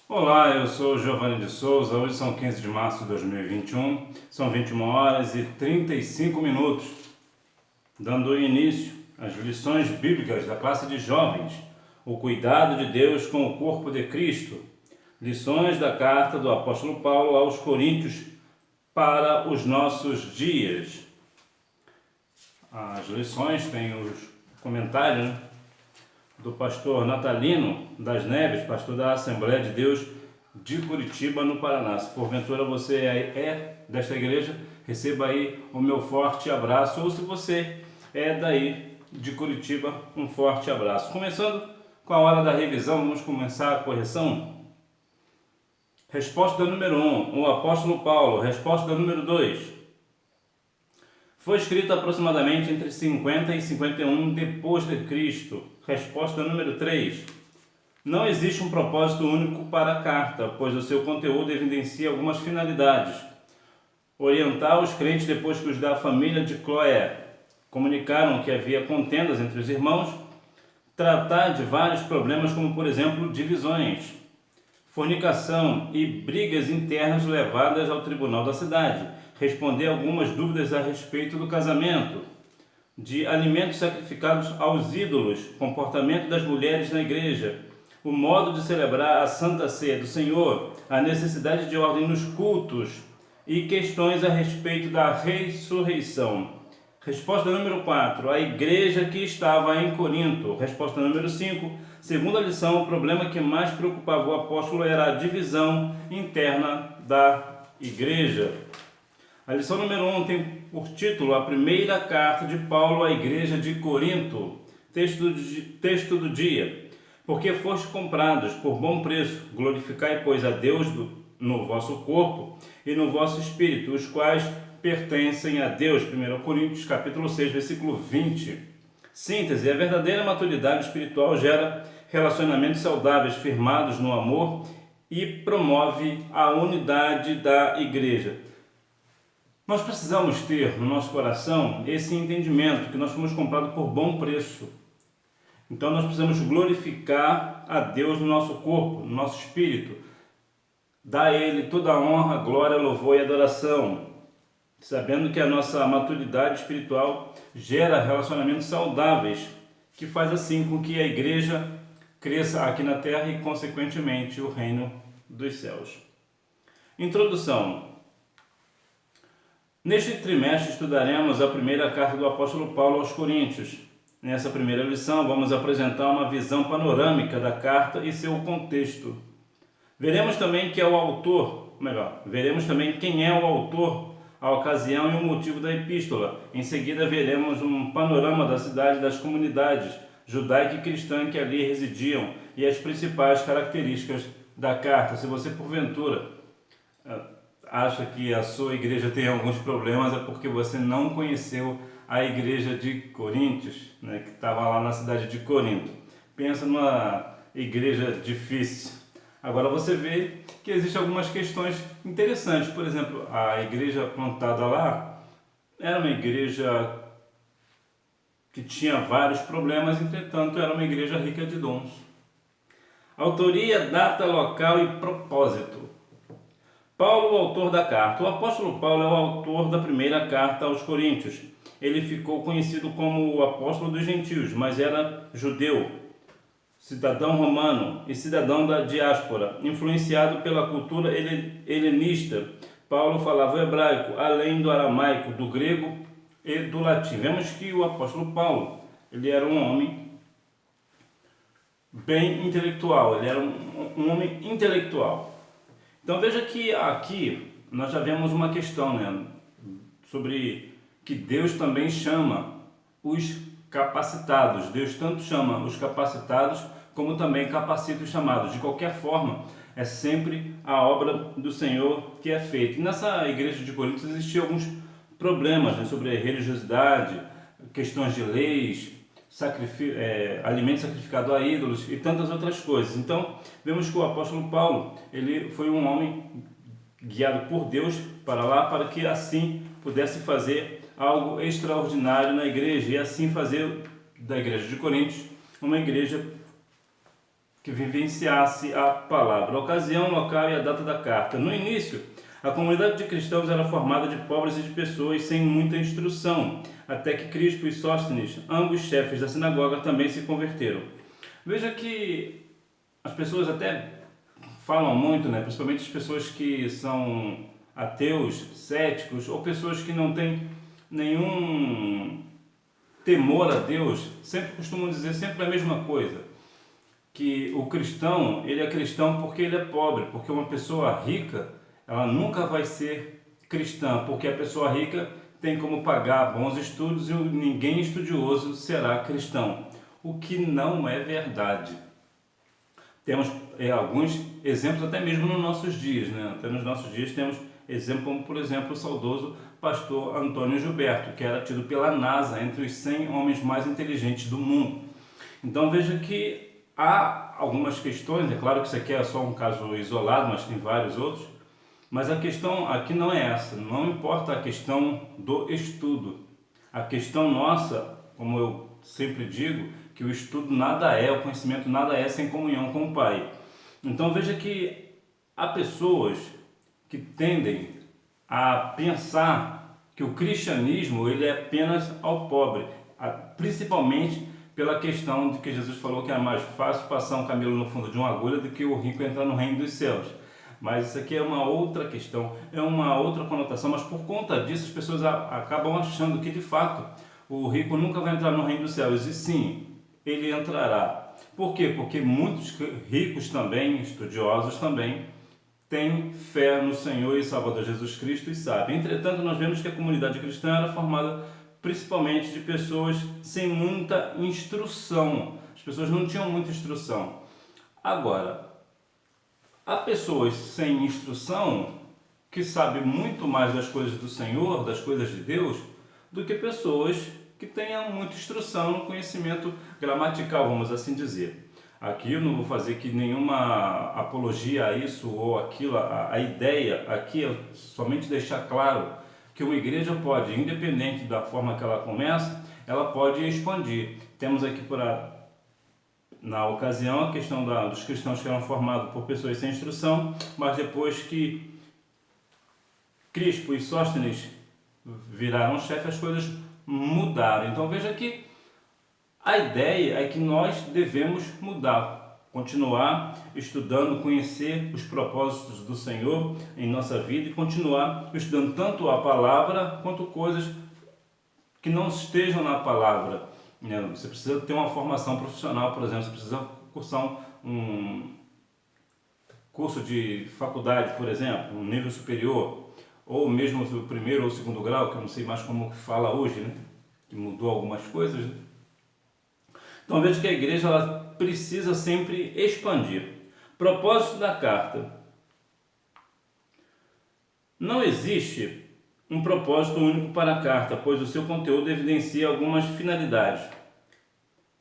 Olá, eu sou Giovanni de Souza. Hoje são 15 de março de 2021, são 21 horas e 35 minutos, dando início às lições bíblicas da classe de jovens, o cuidado de Deus com o corpo de Cristo, lições da carta do apóstolo Paulo aos Coríntios para os nossos dias. As lições têm os comentários, do pastor Natalino das Neves, pastor da Assembleia de Deus de Curitiba, no Paraná. Se porventura você é desta igreja, receba aí o meu forte abraço, ou se você é daí de Curitiba, um forte abraço. Começando com a hora da revisão, vamos começar a correção. Resposta número 1, o apóstolo Paulo. Resposta número 2. Foi escrito aproximadamente entre 50 e 51 depois de Cristo. Resposta número 3. Não existe um propósito único para a carta, pois o seu conteúdo evidencia algumas finalidades. Orientar os crentes depois que os da família de Cloé comunicaram que havia contendas entre os irmãos. Tratar de vários problemas, como por exemplo divisões, fornicação e brigas internas levadas ao tribunal da cidade. Responder algumas dúvidas a respeito do casamento, de alimentos sacrificados aos ídolos, comportamento das mulheres na igreja, o modo de celebrar a Santa Ceia do Senhor, a necessidade de ordem nos cultos e questões a respeito da ressurreição. Resposta número 4, a igreja que estava em Corinto. Resposta número 5, segunda lição, o problema que mais preocupava o apóstolo era a divisão interna da igreja. A lição número 1 tem por título a primeira carta de Paulo à igreja de Corinto. Texto do dia. Porque foste comprados por bom preço, glorificai, pois, a Deus no vosso corpo e no vosso espírito, os quais pertencem a Deus. 1 Coríntios capítulo 6, versículo 20. Síntese: a verdadeira maturidade espiritual gera relacionamentos saudáveis, firmados no amor e promove a unidade da igreja. Nós precisamos ter no nosso coração esse entendimento que nós fomos comprados por bom preço. Então nós precisamos glorificar a Deus no nosso corpo, no nosso espírito. Dar a Ele toda a honra, glória, louvor e adoração. Sabendo que a nossa maturidade espiritual gera relacionamentos saudáveis, que faz assim com que a igreja cresça aqui na terra e consequentemente o reino dos céus. Introdução. Neste trimestre estudaremos a primeira carta do apóstolo Paulo aos Coríntios. Nessa primeira lição vamos apresentar uma visão panorâmica da carta e seu contexto. Veremos também quem é o autor, a ocasião e o motivo da epístola. Em seguida veremos um panorama da cidade e das comunidades judaica e cristã que ali residiam e as principais características da carta. Se você porventura acha que a sua igreja tem alguns problemas, é porque você não conheceu a igreja de Coríntios, que estava lá na cidade de Corinto. Pensa numa igreja difícil. Agora você vê que existem algumas questões interessantes. Por exemplo, a igreja plantada lá era uma igreja que tinha vários problemas, entretanto era uma igreja rica de dons. Autoria, data, local e propósito. Paulo, o autor da carta. O apóstolo Paulo é o autor da primeira carta aos Coríntios. Ele ficou conhecido como o apóstolo dos gentios, mas era judeu, cidadão romano e cidadão da diáspora, influenciado pela cultura helenista. Paulo falava o hebraico, além do aramaico, do grego e do latim. Vemos que o apóstolo Paulo, ele era um homem bem intelectual, ele era um homem intelectual. Então veja que aqui nós já vemos uma questão, sobre que Deus também chama os capacitados. Deus tanto chama os capacitados como também capacita os chamados. De qualquer forma, é sempre a obra do Senhor que é feita. E nessa igreja de Corinto existiam alguns problemas, sobre a religiosidade, questões de leis, alimento sacrificado a ídolos e tantas outras coisas. Então, vemos que o apóstolo Paulo, ele foi um homem guiado por Deus para lá, para que assim pudesse fazer algo extraordinário na igreja, e assim fazer da igreja de Coríntios uma igreja que vivenciasse a palavra. A ocasião, local e a data da carta. No início, a comunidade de cristãos era formada de pobres e de pessoas sem muita instrução, até que Crispo e Sóstenes, ambos chefes da sinagoga, também se converteram. Veja que as pessoas até falam muito, né? Principalmente as pessoas que são ateus, céticos, ou pessoas que não têm nenhum temor a Deus, sempre costumam dizer sempre a mesma coisa, que o cristão, ele é cristão porque ele é pobre, porque uma pessoa rica, ela nunca vai ser cristã, porque a pessoa rica tem como pagar bons estudos e ninguém estudioso será cristão, o que não é verdade. Temos alguns exemplos até mesmo nos nossos dias, né? Até nos nossos dias temos exemplos como, por exemplo, o saudoso pastor Antônio Gilberto, que era tido pela NASA entre os 100 homens mais inteligentes do mundo. Então veja que há algumas questões, é claro que isso aqui é só um caso isolado, mas tem vários outros, mas a questão aqui não é essa, não importa a questão do estudo. A questão nossa, como eu sempre digo, que o estudo nada é, o conhecimento nada é sem comunhão com o Pai. Então veja que há pessoas que tendem a pensar que o cristianismo ele é apenas ao pobre, principalmente pela questão de que Jesus falou que é mais fácil passar um camelo no fundo de uma agulha do que o rico entrar no reino dos céus. Mas isso aqui é uma outra questão, é uma outra conotação, mas por conta disso as pessoas acabam achando que de fato o rico nunca vai entrar no reino dos céus, e sim, ele entrará. Por quê? Porque muitos ricos também, estudiosos também, têm fé no Senhor e Salvador Jesus Cristo e sabem. Entretanto, nós vemos que a comunidade cristã era formada principalmente de pessoas sem muita instrução. As pessoas não tinham muita instrução. Agora, há pessoas sem instrução que sabem muito mais das coisas do Senhor, das coisas de Deus, do que pessoas que tenham muita instrução no conhecimento gramatical, vamos assim dizer. Aqui eu não vou fazer aqui nenhuma apologia a isso ou aquilo, a ideia aqui é somente deixar claro que uma igreja pode, independente da forma que ela começa, ela pode expandir. Temos aqui na ocasião a questão dos cristãos que eram formados por pessoas sem instrução, mas depois que Crispo e Sóstenes viraram chefe, as coisas mudaram. Então veja que a ideia é que nós devemos mudar, continuar estudando, conhecer os propósitos do Senhor em nossa vida e continuar estudando tanto a palavra quanto coisas que não estejam na palavra. Você precisa ter uma formação profissional, por exemplo, você precisa cursar um curso de faculdade, por exemplo, um nível superior, ou mesmo o primeiro ou o segundo grau, que eu não sei mais como fala hoje, né? Que mudou algumas coisas, né? Então veja que a igreja ela precisa sempre expandir. Propósito da carta. Não existe um propósito único para a carta, pois o seu conteúdo evidencia algumas finalidades.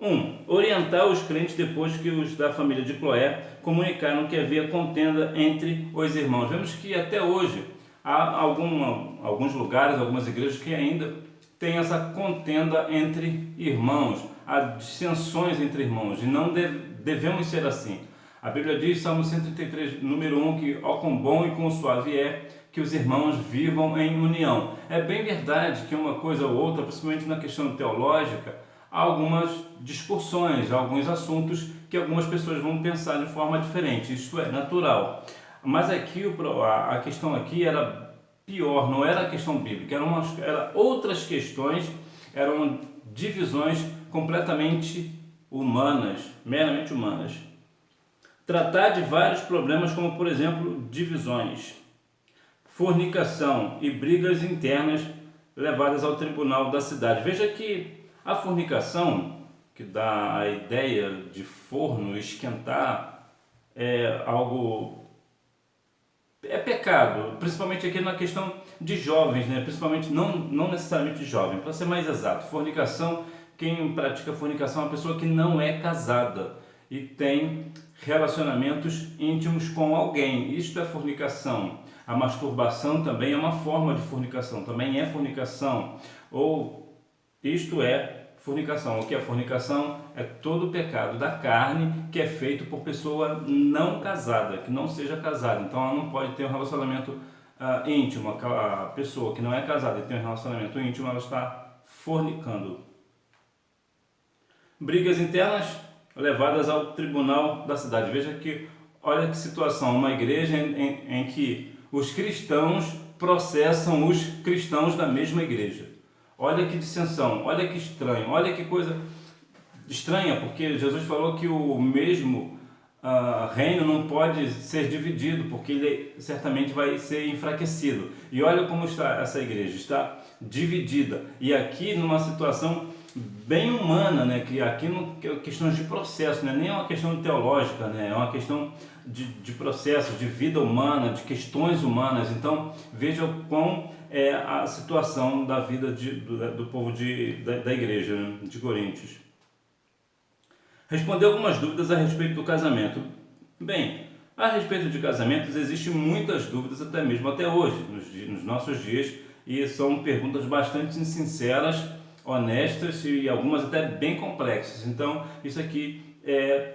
1. Orientar os crentes depois que os da família de Cloé comunicaram que havia contenda entre os irmãos. Vemos que até hoje há alguns lugares, algumas igrejas que ainda têm essa contenda entre irmãos, há dissensões entre irmãos, e não devemos ser assim. A Bíblia diz, Salmo 133, número 1, que ó quão bom e quão suave é que os irmãos vivam em união. É bem verdade que uma coisa ou outra, principalmente na questão teológica, há algumas discussões, há alguns assuntos que algumas pessoas vão pensar de forma diferente, isso é natural. Mas aqui a questão aqui era pior, não era a questão bíblica, eram outras questões, eram divisões completamente humanas, meramente humanas. Tratar de vários problemas, como por exemplo, divisões, fornicação e brigas internas levadas ao tribunal da cidade. Veja que a fornicação, que dá a ideia de forno, esquentar, é pecado, principalmente aqui na questão de jovens, né? Principalmente não necessariamente de jovem, para ser mais exato. Fornicação, quem pratica fornicação é uma pessoa que não é casada e tem relacionamentos íntimos com alguém. Isto é fornicação. A masturbação também é uma forma de fornicação, também é fornicação. Ou isto é fornicação. O que é fornicação? É todo o pecado da carne que é feito por pessoa não casada, que não seja casada. Então ela não pode ter um relacionamento íntimo. A pessoa que não é casada e tem um relacionamento íntimo, ela está fornicando. Brigas internas levadas ao tribunal da cidade. Veja que, olha que situação, uma igreja em que os cristãos processam os cristãos da mesma igreja. Olha que dissensão, olha que estranho, olha que coisa estranha, porque Jesus falou que o mesmo reino não pode ser dividido, porque ele certamente vai ser enfraquecido. E olha como está essa igreja, está dividida. E aqui numa situação bem humana, né? Que aqui não é questões de processo, né? Nem é uma questão teológica, né? É uma questão de processo, de vida humana, de questões humanas. Então veja o quão é a situação da vida do povo da igreja, né? De Coríntios. Responder algumas dúvidas a respeito do casamento. Bem, a respeito de casamentos existem muitas dúvidas até hoje, nos nossos dias, e são perguntas bastante sinceras, honestas e algumas até bem complexas. Então isso aqui é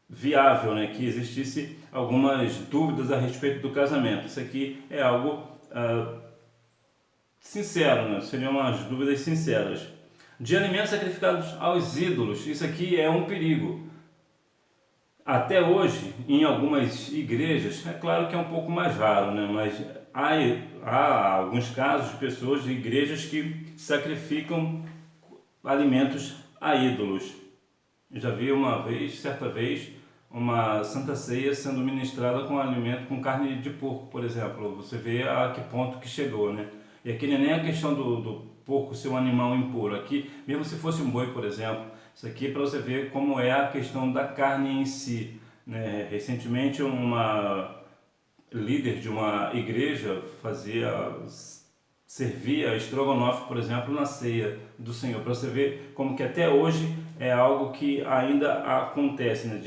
viável, né, que existisse algumas dúvidas a respeito do casamento. Isso aqui é algo sincero, né? Seriam umas dúvidas sinceras. De alimentos sacrificados aos ídolos, isso aqui é um perigo. Até hoje, em algumas igrejas, é claro que é um pouco mais raro, né? Mas há alguns casos de pessoas de igrejas que sacrificam alimentos a ídolos. Eu já vi certa vez, uma santa ceia sendo ministrada com alimento, com carne de porco, por exemplo. Você vê a que ponto que chegou, né? E aqui não é nem a questão do porco ser um animal impuro. Aqui, mesmo se fosse um boi, por exemplo, isso aqui é para você ver como é a questão da carne em si, né? Recentemente, uma líder de uma igreja servia estrogonofe, por exemplo, na ceia do Senhor, para você ver como que até hoje é algo que ainda acontece, né?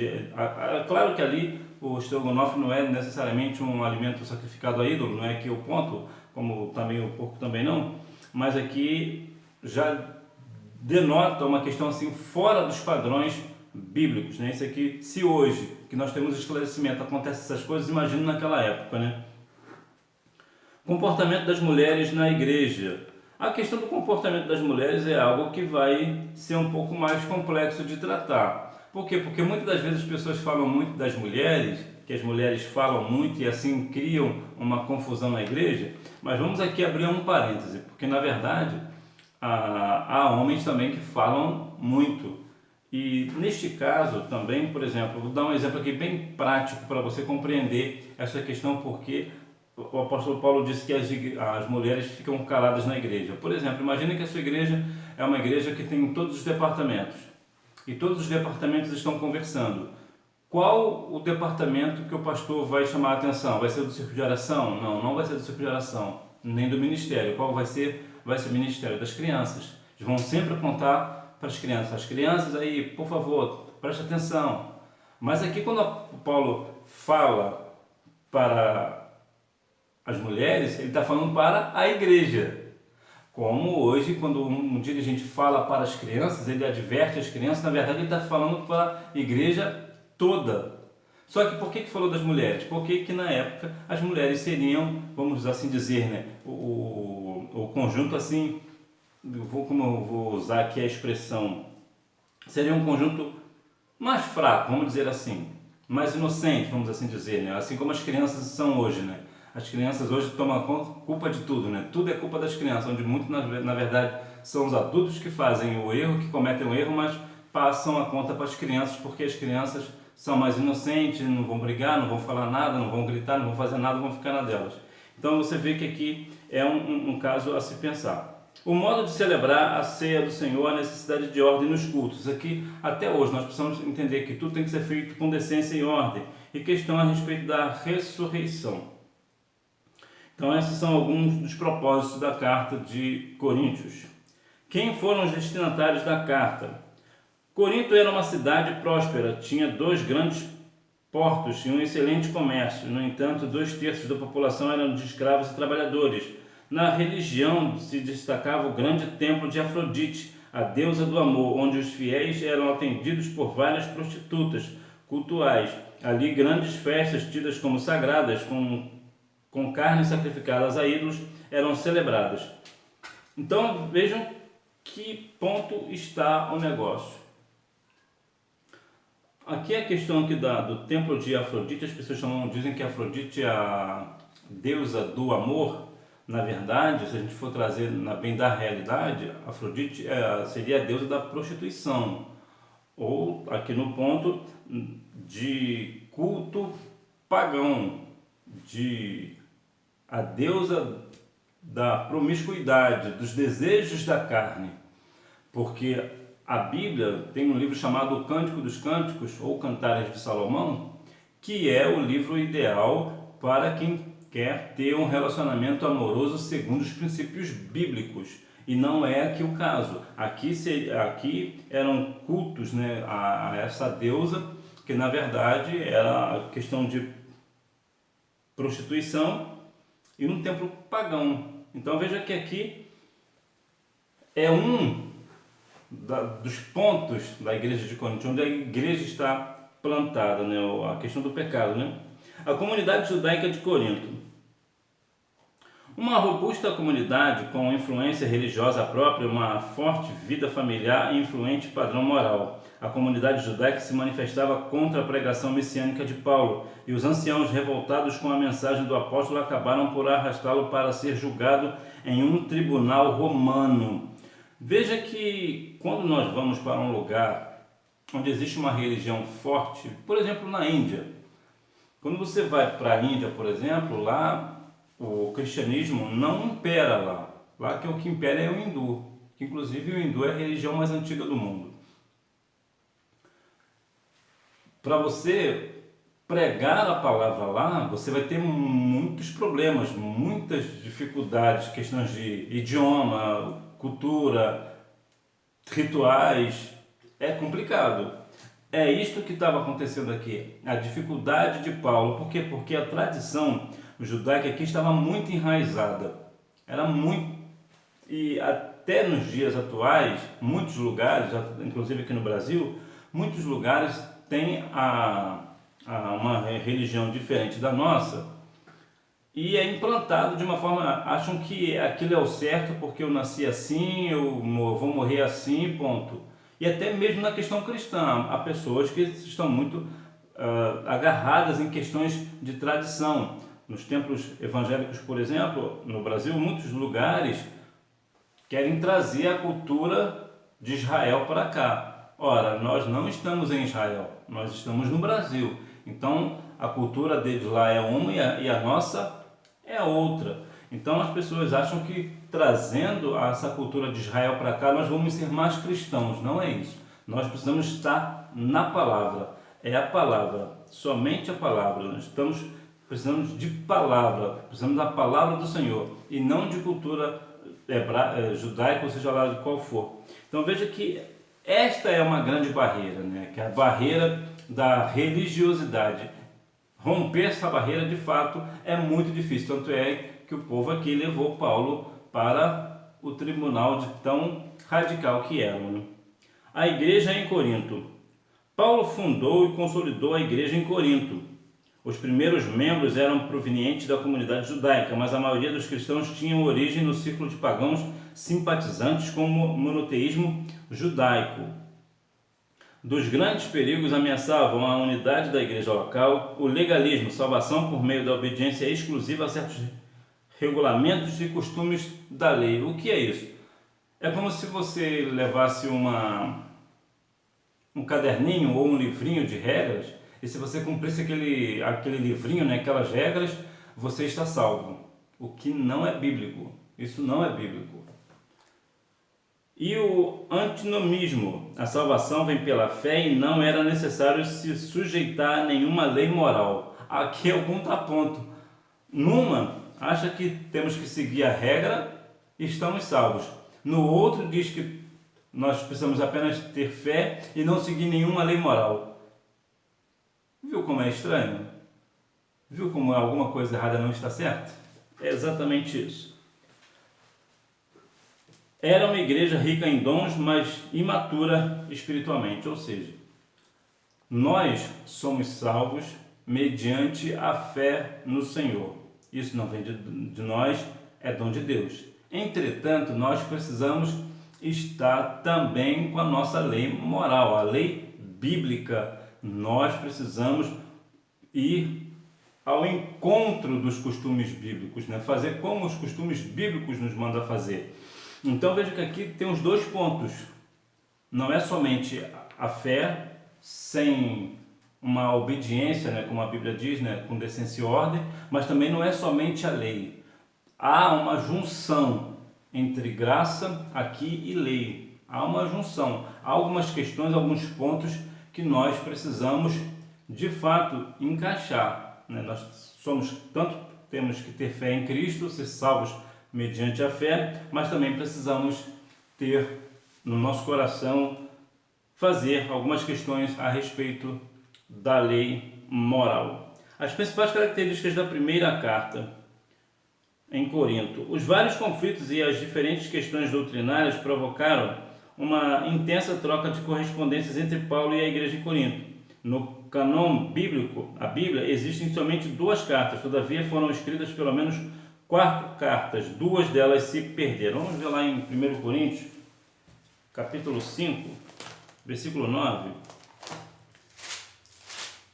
Claro que ali o estrogonofe não é necessariamente um alimento sacrificado a ídolo, não é que o ponto, como também o porco também não, mas aqui já denota uma questão assim fora dos padrões bíblicos, né? Isso aqui, se hoje que nós temos esclarecimento acontece essas coisas, imagina naquela época, né? Comportamento das mulheres na igreja. A questão do comportamento das mulheres é algo que vai ser um pouco mais complexo de tratar. Por quê? Porque muitas das vezes as pessoas falam muito das mulheres, que as mulheres falam muito e assim criam uma confusão na igreja, mas vamos aqui abrir um parêntese, porque na verdade há homens também que falam muito. E neste caso também, por exemplo, vou dar um exemplo aqui bem prático para você compreender essa questão, porque o apóstolo Paulo disse que as mulheres ficam caladas na igreja. Por exemplo, imagine que a sua igreja é uma igreja que tem todos os departamentos e todos os departamentos estão conversando. Qual o departamento que o pastor vai chamar a atenção? Vai ser do círculo de oração? Não, não vai ser do círculo de oração, nem do ministério. Qual vai ser? Vai ser o ministério das crianças. Eles vão sempre apontar para as crianças. As crianças aí, por favor, preste atenção. Mas aqui quando Paulo fala para as mulheres, ele está falando para a igreja. Como hoje, quando um dirigente fala para as crianças, ele adverte as crianças, na verdade ele está falando para a igreja toda. Só que por que falou das mulheres? Porque que na época as mulheres seriam, vamos assim dizer, né, o conjunto assim, como eu vou usar aqui a expressão, seria um conjunto mais fraco, vamos dizer assim, mais inocente, vamos assim dizer, né? Assim como as crianças são hoje, né? As crianças hoje tomam culpa de tudo, né? Tudo é culpa das crianças, onde muito na verdade são os adultos que fazem o erro, que cometem o erro, mas passam a conta para as crianças, porque as crianças são mais inocentes, não vão brigar, não vão falar nada, não vão gritar, não vão fazer nada, vão ficar na delas. Então você vê que aqui é um caso a se pensar. O modo de celebrar a ceia do Senhor, a necessidade de ordem nos cultos. Aqui, até hoje, nós precisamos entender que tudo tem que ser feito com decência e ordem. E questão a respeito da ressurreição. Então, esses são alguns dos propósitos da carta de Coríntios. Quem foram os destinatários da carta? Corinto era uma cidade próspera, tinha 2 grandes portos e um excelente comércio. No entanto, 2/3 da população eram de escravos e trabalhadores. Na religião se destacava o grande templo de Afrodite, a deusa do amor, onde os fiéis eram atendidos por várias prostitutas cultuais. Ali grandes festas tidas como sagradas, com carnes sacrificadas a ídolos, eram celebradas. Então vejam que ponto está o negócio. Aqui a questão aqui do templo de Afrodite, as pessoas dizem que Afrodite é a deusa do amor. Na verdade, se a gente for trazer bem da realidade, Afrodite seria a deusa da prostituição, ou aqui no ponto de culto pagão, de a deusa da promiscuidade, dos desejos da carne, porque a Bíblia tem um livro chamado O Cântico dos Cânticos, ou Cantares de Salomão, que é o livro ideal para quem quer ter um relacionamento amoroso segundo os princípios bíblicos. E não é aqui o caso. Aqui eram cultos, né, a essa deusa, que na verdade era questão de prostituição e um templo pagão. Então veja que aqui é dos pontos da igreja de Corinto, onde a igreja está plantada, né? A questão do pecado, né? A comunidade judaica de Corinto. Uma robusta comunidade com influência religiosa própria, uma forte vida familiar e influente padrão moral. A comunidade judaica se manifestava contra a pregação messiânica de Paulo, e os anciãos revoltados com a mensagem do apóstolo acabaram por arrastá-lo para ser julgado em um tribunal romano. Veja que quando nós vamos para um lugar onde existe uma religião forte, por exemplo na Índia, quando você vai para a Índia, por exemplo, lá o cristianismo não impera lá. Lá que o que impera é o hindu, que inclusive o hindu é a religião mais antiga do mundo. Para você pregar a palavra lá, você vai ter muitos problemas, muitas dificuldades, questões de idioma, cultura, rituais, é complicado. É isto que estava acontecendo aqui, a dificuldade de Paulo. Por quê? Porque a tradição judaica aqui estava muito enraizada. E até nos dias atuais, muitos lugares, inclusive aqui no Brasil, muitos lugares têm uma religião diferente da nossa, e é implantado de uma forma, acham que aquilo é o certo porque eu nasci assim, eu vou morrer assim, ponto. E até mesmo na questão cristã, há pessoas que estão muito agarradas em questões de tradição. Nos templos evangélicos, por exemplo, no Brasil, muitos lugares querem trazer a cultura de Israel para cá. Ora, nós não estamos em Israel, nós estamos no Brasil. Então, a cultura deles lá é uma e a nossa é outra. Então, as pessoas acham que trazendo essa cultura de Israel para cá, nós vamos ser mais cristãos. Não é isso. Nós precisamos estar na palavra. É a palavra, somente a palavra. Nós precisamos de palavra, precisamos da palavra do Senhor e não de cultura judaica, ou seja lá de qual for. Então, veja que esta é uma grande barreira, né? Que é a barreira da religiosidade. Romper essa barreira, de fato, é muito difícil. Tanto é que o povo aqui levou Paulo para o tribunal de tão radical que era, né? A igreja em Corinto. Paulo fundou e consolidou a igreja em Corinto. Os primeiros membros eram provenientes da comunidade judaica, mas a maioria dos cristãos tinham origem no círculo de pagãos simpatizantes com o monoteísmo judaico. Dos grandes perigos ameaçavam a unidade da igreja local, o legalismo, salvação por meio da obediência exclusiva a certos regulamentos e costumes da lei. O que é isso? É como se você levasse um caderninho ou um livrinho de regras, e se você cumprisse aquele livrinho, né, aquelas regras, você está salvo. O que não é bíblico. Isso não é bíblico. E o antinomismo, a salvação vem pela fé e não era necessário se sujeitar a nenhuma lei moral. Aqui é o contraponto. Numa, acha que temos que seguir a regra e estamos salvos. No outro, diz que nós precisamos apenas ter fé e não seguir nenhuma lei moral. Viu como é estranho? Viu como alguma coisa errada não está certa? É exatamente isso. Era uma igreja rica em dons, mas imatura espiritualmente, ou seja, nós somos salvos mediante a fé no Senhor. Isso não vem de nós, é dom de Deus. Entretanto, nós precisamos estar também com a nossa lei moral, a lei bíblica. Nós precisamos ir ao encontro dos costumes bíblicos, né? Fazer como os costumes bíblicos nos mandam fazer. Então veja que aqui tem os dois pontos. Não é somente a fé sem uma obediência, né, como a Bíblia diz, né, com decência e ordem, mas também não é somente a lei. Há uma junção entre graça aqui e lei. Há uma junção. Há algumas questões, alguns pontos que nós precisamos de fato encaixar, né? Nós somos tanto temos que ter fé em Cristo, ser salvos mediante a fé, mas também precisamos ter no nosso coração fazer algumas questões a respeito da lei moral. As principais características da primeira carta em Corinto. Os vários conflitos e as diferentes questões doutrinárias provocaram uma intensa troca de correspondências entre Paulo e a igreja em Corinto. No cânon bíblico, a Bíblia, existem somente 2 cartas, todavia foram escritas pelo menos 4 cartas, 2 delas se perderam. Vamos ver lá em 1 Coríntios, capítulo 5, versículo 9,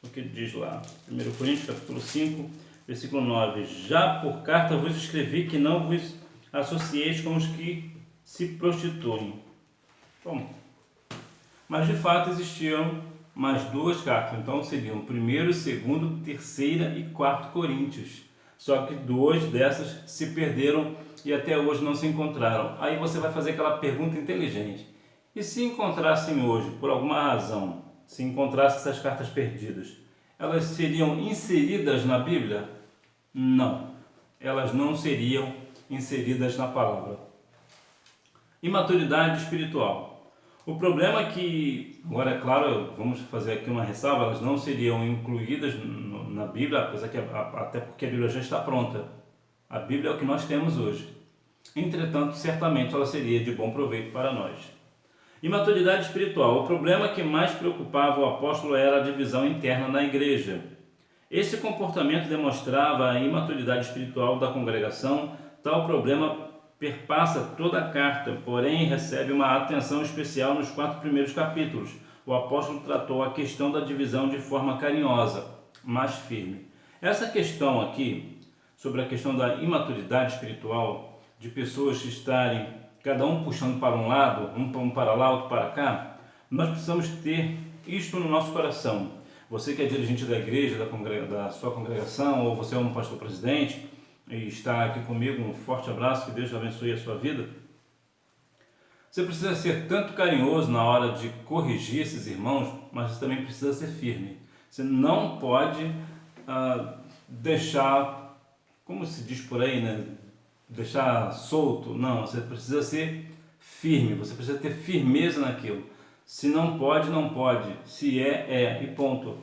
o que diz lá, 1 Coríntios, capítulo 5, versículo 9, já por carta vos escrevi que não vos associeis com os que se prostituem. Bom, mas de fato existiam mais 2 cartas, então seriam 1º, 2º, 3ª e 4 Coríntios. Só que 2 dessas se perderam e até hoje não se encontraram. Aí você vai fazer aquela pergunta inteligente. E se encontrassem hoje, por alguma razão, se encontrassem essas cartas perdidas, elas seriam inseridas na Bíblia? Não, elas não seriam inseridas na palavra. Imaturidade espiritual. O problema é que, agora é claro, vamos fazer aqui uma ressalva, elas não seriam incluídas na Bíblia, apesar que, até porque a Bíblia já está pronta. A Bíblia é o que nós temos hoje. Entretanto, certamente ela seria de bom proveito para nós. Imaturidade espiritual. O problema que mais preocupava o apóstolo era a divisão interna na igreja. Esse comportamento demonstrava a imaturidade espiritual da congregação. Tal problema perpassa toda a carta, porém recebe uma atenção especial nos 4 primeiros capítulos. O apóstolo tratou a questão da divisão de forma carinhosa, mas firme. Essa questão aqui, sobre a questão da imaturidade espiritual, de pessoas estarem cada um puxando para um lado, um para lá, outro para cá, nós precisamos ter isto no nosso coração. Você que é dirigente da igreja, da sua congregação, ou você é um pastor presidente e está aqui comigo, um forte abraço, que Deus abençoe a sua vida. Você precisa ser tanto carinhoso na hora de corrigir esses irmãos, mas você também precisa ser firme. Você não pode deixar, como se diz por aí, né? Deixar solto. Não, você precisa ser firme, você precisa ter firmeza naquilo. Se não pode, não pode. Se é, e ponto.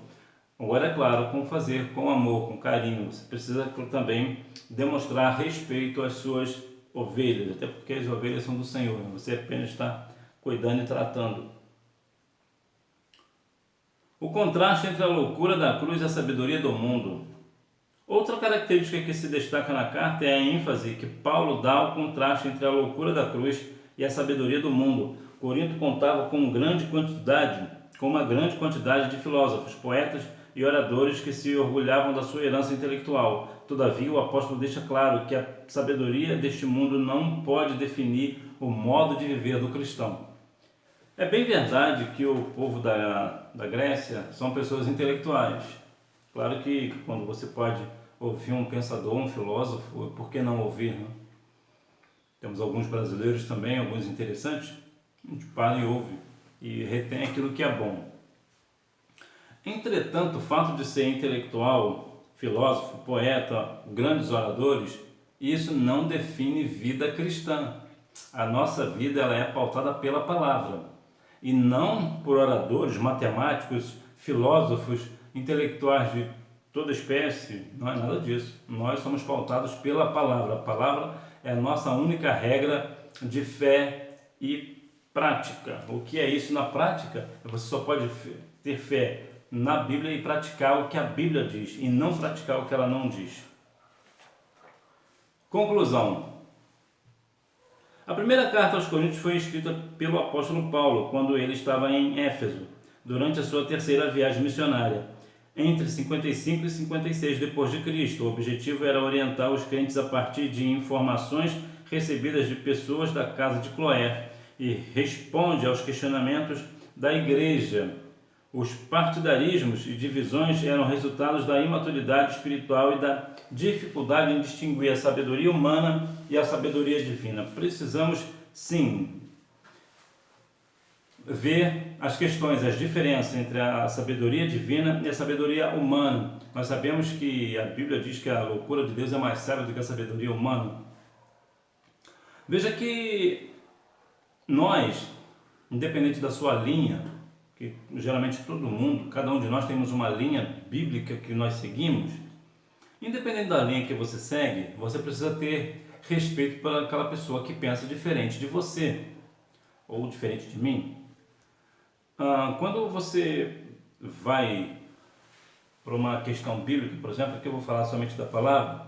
Agora, é claro, como fazer com amor, com carinho. Você precisa também demonstrar respeito às suas ovelhas, até porque as ovelhas são do Senhor. Você apenas está cuidando e tratando. O contraste entre a loucura da cruz e a sabedoria do mundo. Outra característica que se destaca na carta é a ênfase que Paulo dá ao contraste entre a loucura da cruz e a sabedoria do mundo. Corinto contava com uma grande quantidade de filósofos, poetas e oradores que se orgulhavam da sua herança intelectual. Todavia, o apóstolo deixa claro que a sabedoria deste mundo não pode definir o modo de viver do cristão. É bem verdade que o povo da Grécia são pessoas intelectuais. Claro que quando você pode ouvir um pensador, um filósofo, por que não ouvir, né? Temos alguns brasileiros também, alguns interessantes, a gente para e ouve e retém aquilo que é bom. Entretanto, o fato de ser intelectual, filósofo, poeta, grandes oradores, isso não define vida cristã. A nossa vida ela é pautada pela palavra e não por oradores, matemáticos, filósofos, intelectuais de toda espécie. Não é nada disso. Nós somos pautados pela palavra. A palavra é a nossa única regra de fé e prática. O que é isso na prática? Você só pode ter fé na Bíblia e praticar o que a Bíblia diz, e não praticar o que ela não diz. Conclusão. A primeira carta aos Coríntios foi escrita pelo apóstolo Paulo, quando ele estava em Éfeso, durante a sua terceira viagem missionária, entre 55 e 56 depois de Cristo. O objetivo era orientar os crentes a partir de informações recebidas de pessoas da casa de Cloé e responde aos questionamentos da igreja. Os partidarismos e divisões eram resultados da imaturidade espiritual e da dificuldade em distinguir a sabedoria humana e a sabedoria divina. Precisamos, sim, ver as questões, as diferenças entre a sabedoria divina e a sabedoria humana. Nós sabemos que a Bíblia diz que a loucura de Deus é mais sábia do que a sabedoria humana. Veja que nós, independente da sua linha, que geralmente todo mundo, cada um de nós temos uma linha bíblica que nós seguimos, independente da linha que você segue, você precisa ter respeito por aquela pessoa que pensa diferente de você, ou diferente de mim. Quando você vai para uma questão bíblica, por exemplo, que eu vou falar somente da palavra,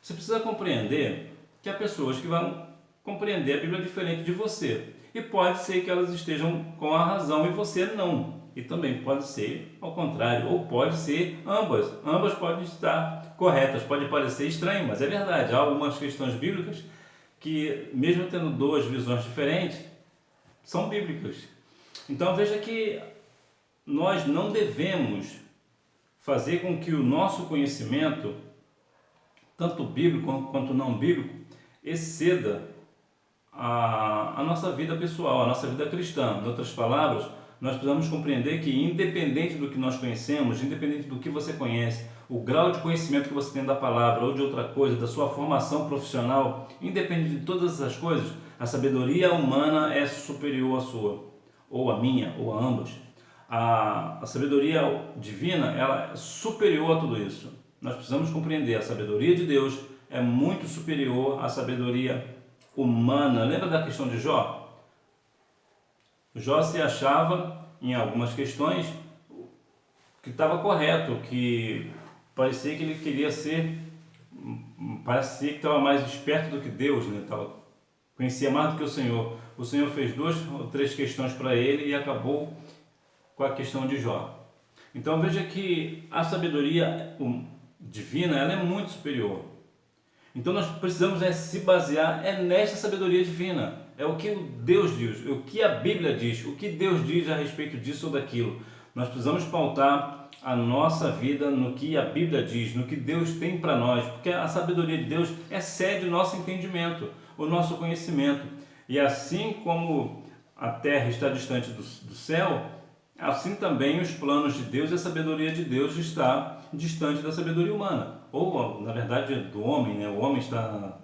você precisa compreender que há pessoas que vão compreender a Bíblia diferente de você. E pode ser que elas estejam com a razão e você não. E também pode ser ao contrário, ou pode ser ambas. Ambas podem estar corretas, pode parecer estranho, mas é verdade. Há algumas questões bíblicas que, mesmo tendo duas visões diferentes, são bíblicas. Então veja que nós não devemos fazer com que o nosso conhecimento, tanto bíblico quanto não bíblico, exceda a nossa vida pessoal, a nossa vida cristã. Em outras palavras, nós precisamos compreender que, independente do que nós conhecemos, independente do que você conhece, o grau de conhecimento que você tem da palavra ou de outra coisa, da sua formação profissional, independente de todas essas coisas, a sabedoria humana é superior à sua, ou à minha, ou a ambas. A sabedoria divina, ela é superior a tudo isso. Nós precisamos compreender, a sabedoria de Deus é muito superior à sabedoria humana. Lembra da questão de Jó? Jó se achava, em algumas questões, que estava correto, que parecia que ele queria ser, parecia que estava mais esperto do que Deus, né? Conhecia mais do que o Senhor. O Senhor fez 2 ou 3 questões para ele e acabou com a questão de Jó. Então veja que a sabedoria divina, ela é muito superior. Então nós precisamos se basear nesta sabedoria divina. É o que Deus diz, o que a Bíblia diz, o que Deus diz a respeito disso ou daquilo. Nós precisamos pautar a nossa vida no que a Bíblia diz, no que Deus tem para nós, porque a sabedoria de Deus excede o nosso entendimento, o nosso conhecimento. E assim como a terra está distante do céu, assim também os planos de Deus e a sabedoria de Deus está distante da sabedoria humana. Ou, na verdade, do homem, né? O homem está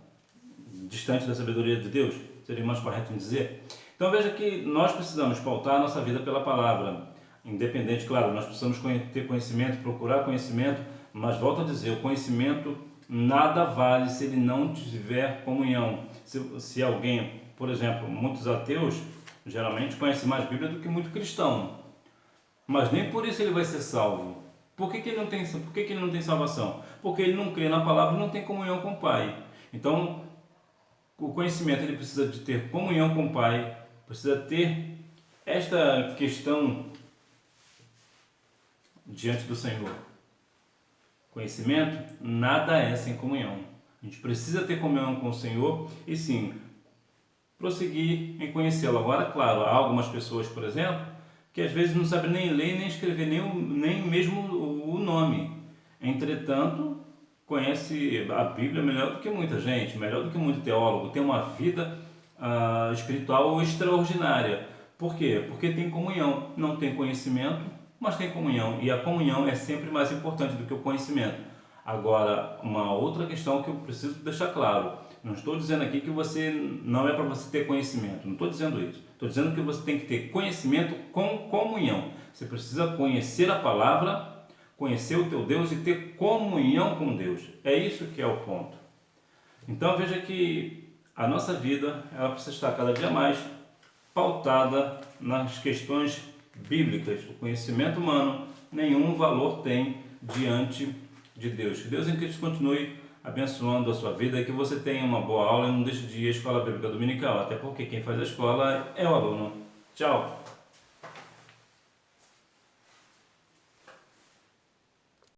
distante da sabedoria de Deus, seria mais correto em dizer. Então veja que nós precisamos pautar a nossa vida pela palavra. Independente, claro, nós precisamos ter conhecimento, procurar conhecimento, mas volto a dizer, o conhecimento nada vale se ele não tiver comunhão. Se alguém, por exemplo, muitos ateus geralmente conhecem mais Bíblia do que muito cristão, mas nem por isso ele vai ser salvo. Por que ele não tem salvação? Porque ele não crê na palavra e não tem comunhão com o Pai. Então, o conhecimento ele precisa de ter comunhão com o Pai, precisa ter esta questão diante do Senhor. Conhecimento nada é sem comunhão. A gente precisa ter comunhão com o Senhor e sim, prosseguir em conhecê-lo. Agora, claro, há algumas pessoas, por exemplo, que às vezes não sabem nem ler, nem escrever, nem mesmo o nome. Entretanto, conhece a Bíblia melhor do que muita gente, melhor do que muito teólogo, tem uma vida espiritual extraordinária. Por quê? Porque tem comunhão, não tem conhecimento, mas tem comunhão, e a comunhão é sempre mais importante do que o conhecimento. Agora, uma outra questão que eu preciso deixar claro, não estou dizendo aqui que você não é para você ter conhecimento, não estou dizendo isso. Estou dizendo que você tem que ter conhecimento com comunhão. Você precisa conhecer a palavra, conhecer o teu Deus e ter comunhão com Deus. É isso que é o ponto. Então veja que a nossa vida ela precisa estar cada dia mais pautada nas questões bíblicas. O conhecimento humano nenhum valor tem diante de Deus. Que Deus em Cristo continue abençoando a sua vida e que você tenha uma boa aula e não deixe de ir à Escola Bíblica Dominical, até porque quem faz a escola é o aluno. Tchau!